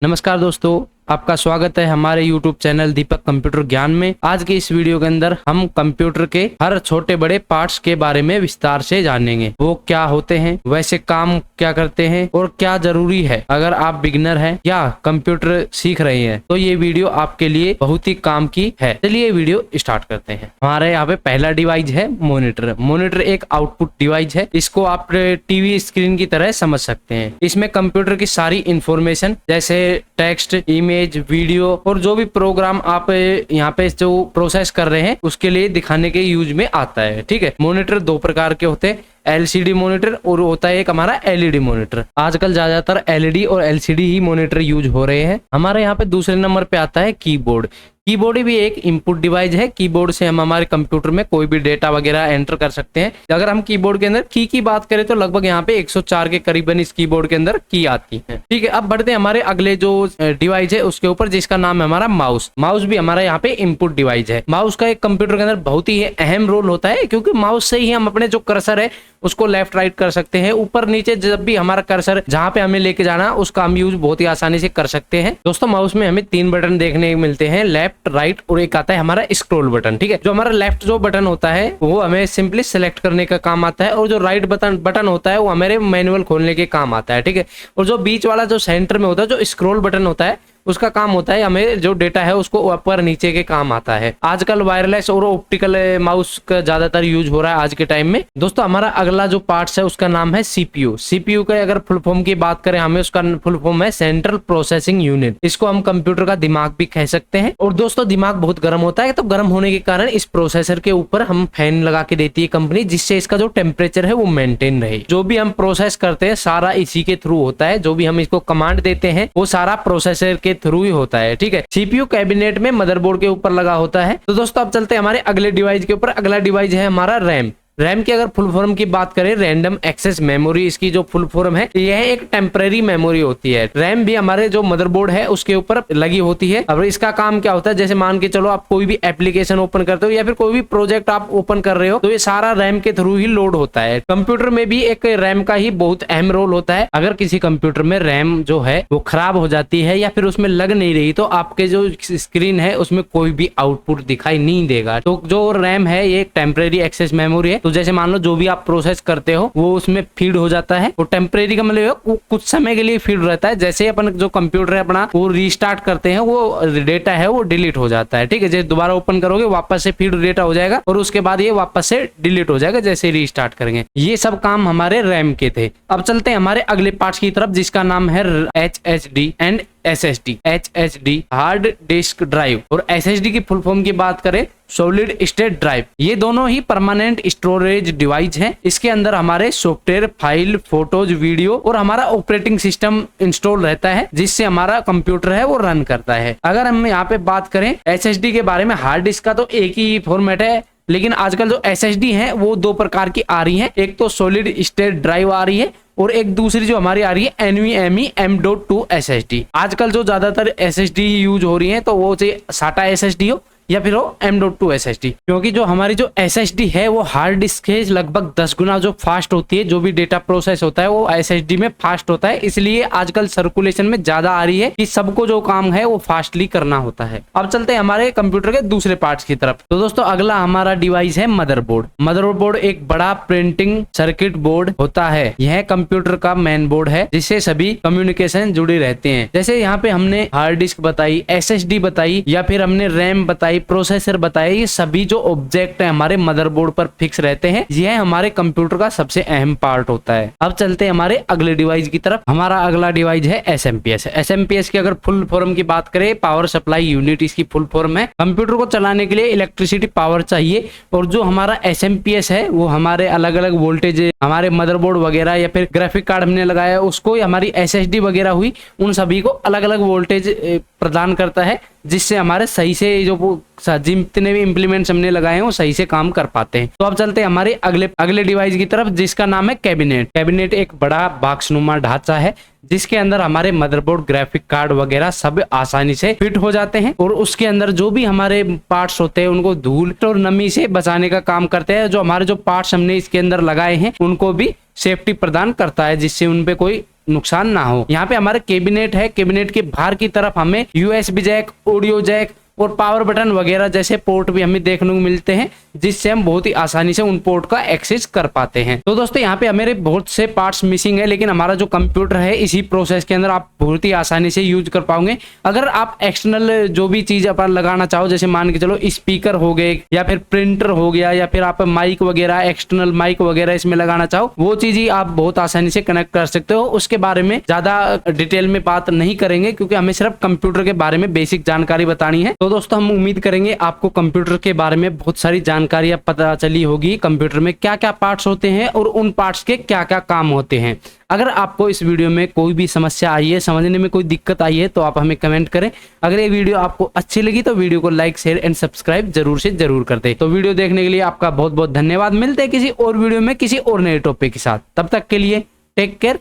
नमस्कार दोस्तों, आपका स्वागत है हमारे YouTube चैनल दीपक कंप्यूटर ज्ञान में। आज के इस वीडियो के अंदर हम कंप्यूटर के हर छोटे बड़े पार्ट्स के बारे में विस्तार से जानेंगे। वो क्या होते हैं, वैसे काम क्या करते हैं और क्या जरूरी है। अगर आप बिगिनर हैं या कंप्यूटर सीख रहे हैं तो ये वीडियो आपके लिए बहुत ही काम की है। चलिए वीडियो स्टार्ट करते हैं। हमारे यहाँ पे पहला डिवाइस है मॉनिटर। मॉनिटर एक आउटपुट डिवाइस है। इसको आप टीवी स्क्रीन की तरह समझ सकते हैं। इसमें कंप्यूटर की सारी इंफॉर्मेशन जैसे टेक्स्ट, इमेज, वीडियो और जो भी प्रोग्राम आप यहाँ पे जो प्रोसेस कर रहे हैं उसके लिए दिखाने के यूज में आता है। ठीक है। मॉनिटर दो प्रकार के होते हैं, एलसीडी मॉनिटर और होता है एक हमारा एलईडी मॉनिटर। आजकल ज्यादातर एलईडी और एलसीडी ही मॉनिटर यूज हो रहे हैं। हमारे यहाँ पे दूसरे नंबर पे आता है कीबोर्ड। कीबोर्ड भी एक इनपुट डिवाइस है। कीबोर्ड से हम हमारे कंप्यूटर में कोई भी डेटा वगैरह एंटर कर सकते हैं। अगर हम कीबोर्ड के अंदर की बात करें तो लगभग यहाँ पे 104 के करीबन इस कीबोर्ड के अंदर की आती है। ठीक है। अब बढ़ते हैं हमारे अगले जो डिवाइस है उसके ऊपर, जिसका नाम है हमारा माउस। माउस भी हमारा यहाँ पे इनपुट डिवाइस है। माउस का एक कंप्यूटर के अंदर बहुत ही अहम रोल होता है, क्योंकि माउस से ही हम अपने जो कर्सर है उसको लेफ्ट राइट कर सकते हैं। ऊपर नीचे जब भी हमारा कर्सर जहां पे हमें लेके जाना उसका हम यूज बहुत ही आसानी से कर सकते हैं। दोस्तों, माउस में हमें 3 बटन देखने को मिलते हैं, लेफ्ट, राइट और एक आता है हमारा स्क्रॉल बटन। ठीक है। जो हमारा लेफ्ट जो बटन होता है वो हमें सिंपली सिलेक्ट करने का काम आता है, और जो राइट बटन होता है वो हमारे मैनुअल खोलने के काम आता है। ठीक है। और जो बीच वाला जो सेंटर में होता है, जो स्क्रॉल बटन होता है, उसका काम होता है हमें जो डेटा है उसको ऊपर नीचे के काम आता है। आजकल वायरलेस और ऑप्टिकल माउस का ज्यादातर यूज हो रहा है आज के टाइम में। दोस्तों, हमारा अगला जो पार्ट्स है उसका नाम है सीपीयू। सीपीयू का अगर फुल फॉर्म की बात करें हमें, उसका फुल फॉर्म है सेंट्रल प्रोसेसिंग यूनिट। इसको हम कंप्यूटर का दिमाग भी कह सकते हैं। और दोस्तों, दिमाग बहुत गर्म होता है, तो गर्म होने के कारण इस प्रोसेसर के ऊपर हम फैन लगा के देती है कंपनी, जिससे इसका जो टेम्परेचर है वो मेंटेन रहे। जो भी हम प्रोसेस करते हैं सारा इसी के थ्रू होता है। जो भी हम इसको कमांड देते हैं वो सारा प्रोसेसर के थ्रू ही होता है। ठीक है। सीपीयू कैबिनेट में मदरबोर्ड के ऊपर लगा होता है। तो दोस्तों, अब चलते हैं हमारे अगले डिवाइस के ऊपर। अगला डिवाइस है हमारा रैम। रैम की अगर फुल फॉर्म की बात करें, रैंडम एक्सेस मेमोरी इसकी जो फुल फॉर्म है, यह एक टेम्परेरी मेमोरी होती है। रैम भी हमारे जो मदरबोर्ड है उसके ऊपर लगी होती है। अब इसका काम क्या होता है, जैसे मान के चलो आप कोई भी एप्लीकेशन ओपन करते हो या फिर कोई भी प्रोजेक्ट आप ओपन कर रहे हो, तो ये सारा रैम के थ्रू ही लोड होता है। कंप्यूटर में भी एक रैम का ही बहुत अहम रोल होता है। अगर किसी कंप्यूटर में रैम जो है वो खराब हो जाती है या फिर उसमें लग नहीं रही, तो आपके जो स्क्रीन है उसमें कोई भी आउटपुट दिखाई नहीं देगा। तो जो रैम है ये एक टेम्परेरी एक्सेस मेमोरी है। तो जैसे मान लो जो भी आप प्रोसेस करते हो वो उसमें फीड हो जाता है। वो टेम्परेरी का मतलब कुछ समय के लिए फीड रहता है। जैसे अपन जो कंप्यूटर है अपना वो रीस्टार्ट करते हैं, वो डेटा है वो डिलीट हो जाता है। ठीक है। जैसे दोबारा ओपन करोगे वापस से फीड डेटा हो जाएगा और उसके बाद ये वापस से डिलीट हो जाएगा जैसे रीस्टार्ट करेंगे। ये सब काम हमारे रैम के थे। अब चलते हैं हमारे अगले पार्ट्स की तरफ, जिसका नाम है HHD and SSD। HHD hard disk drive और SSD की फुल फॉर्म की बात करें, सॉलिड स्टेट ड्राइव। ये दोनों ही परमानेंट स्टोरेज डिवाइस हैं। इसके अंदर हमारे सॉफ्टवेयर, फाइल, फोटोज, वीडियो और हमारा ऑपरेटिंग सिस्टम इंस्टॉल रहता है, जिससे हमारा कंप्यूटर है वो रन करता है। अगर हम यहाँ पे बात करें SSD के बारे में, हार्ड डिस्क का तो एक ही फॉर्मेट है, लेकिन आजकल जो SSD है वो 2 प्रकार की आ रही है। एक तो सॉलिड स्टेट ड्राइव आ रही है और एक दूसरी जो हमारी आ रही है NVMe M.2 SSD। आजकल जो ज्यादातर SSD यूज हो रही है तो वो चाहे SATA SSD हो या फिर वो M.2 SSD, क्योंकि जो हमारी जो SSD है वो हार्ड डिस्क से लगभग 10 गुना जो फास्ट होती है। जो भी डेटा प्रोसेस होता है वो SSD में फास्ट होता है, इसलिए आजकल सर्कुलेशन में ज्यादा आ रही है कि सबको जो काम है वो फास्टली करना होता है। अब चलते हैं हमारे कंप्यूटर के दूसरे पार्ट्स की तरफ। तो दोस्तों, अगला हमारा डिवाइस है मदरबोर्ड। मदरबोर्ड एक बड़ा प्रिंटिंग सर्किट बोर्ड होता है। यह कंप्यूटर का मेन बोर्ड है, जिससे सभी कम्युनिकेशन जुड़े रहते हैं। जैसे यहाँ पे हमने हार्ड डिस्क बताई, SSD बताई या फिर हमने रैम बताई, प्रोसेसर बताया, ये सभी जो ऑब्जेक्ट है हमारे मदरबोर्ड पर फिक्स रहते हैं। यह हमारे कंप्यूटर का सबसे अहम पार्ट होता है। अब चलते हैं हमारे अगले डिवाइस की तरफ। हमारा अगला डिवाइस है SMPS। SMPS की अगर फुल फॉर्म की बात करें, पावर सप्लाई यूनिट इसकी फुल फॉर्म है। कंप्यूटर को चलाने के लिए इलेक्ट्रिसिटी पावर चाहिए, और जो हमारा SMPS है वो हमारे अलग अलग वोल्टेज, हमारे मदरबोर्ड वगैरह या फिर ग्राफिक कार्ड हमने लगाया उसको, या हमारी SSD वगैरह हुई, उन सभी को अलग अलग वोल्टेज प्रदान करता है, जिससे हमारे सही से जो जितने भी इंप्लीमेंट्स हमने लगाए हैं वो सही से काम कर पाते हैं। तो अब चलते हैं हमारे अगले डिवाइस की तरफ, जिसका नाम है कैबिनेट। कैबिनेट एक बड़ा बॉक्सनुमा ढांचा है, जिसके अंदर हमारे मदरबोर्ड, ग्राफिक कार्ड वगैरह सब आसानी से फिट हो जाते हैं, और उसके अंदर जो भी हमारे पार्ट्स होते हैं उनको धूल और नमी से बचाने का काम करते हैं। जो हमारे जो पार्ट्स हमने इसके अंदर लगाए हैं उनको भी सेफ्टी प्रदान करता है, जिससे उन पे कोई नुकसान ना हो। यहाँ पे हमारे कैबिनेट है, कैबिनेट के बाहर की तरफ हमें यूएसबी जैक, ऑडियो जैक और पावर बटन वगैरह जैसे पोर्ट भी हमें देखने को मिलते हैं, जिससे हम बहुत ही आसानी से उन पोर्ट का एक्सेस कर पाते हैं। तो दोस्तों यहाँ पे हमारे बहुत से पार्ट्स मिसिंग है, लेकिन हमारा जो कंप्यूटर है इसी प्रोसेस के अंदर आप बहुत ही आसानी से यूज कर पाओगे। अगर आप एक्सटर्नल जो भी चीज अपन लगाना चाहो, जैसे मान के चलो स्पीकर हो गए या फिर प्रिंटर हो गया या फिर आप माइक वगैरह, एक्सटर्नल माइक वगैरह इसमें लगाना चाहो, वो चीज ही आप बहुत आसानी से कनेक्ट कर सकते हो। उसके बारे में ज्यादा डिटेल में बात नहीं करेंगे, क्योंकि हमें सिर्फ कंप्यूटर के बारे में बेसिक जानकारी बतानी है। तो दोस्तों हम उम्मीद करेंगे आपको कंप्यूटर के बारे में बहुत सारी जानकारियां पता चली होगी, कंप्यूटर में क्या क्या पार्ट्स होते हैं और उन पार्ट्स के क्या क्या काम होते हैं। अगर आपको इस वीडियो में कोई भी समस्या आई है, समझने में कोई दिक्कत आई है, तो आप हमें कमेंट करें। अगर ये वीडियो आपको अच्छी लगी तो वीडियो को लाइक, शेयर एंड सब्सक्राइब जरूर से जरूर कर दे। तो वीडियो देखने के लिए आपका बहुत बहुत धन्यवाद। मिलते हैं किसी और वीडियो में किसी और नए टॉपिक के साथ। तब तक के लिए टेक केयर।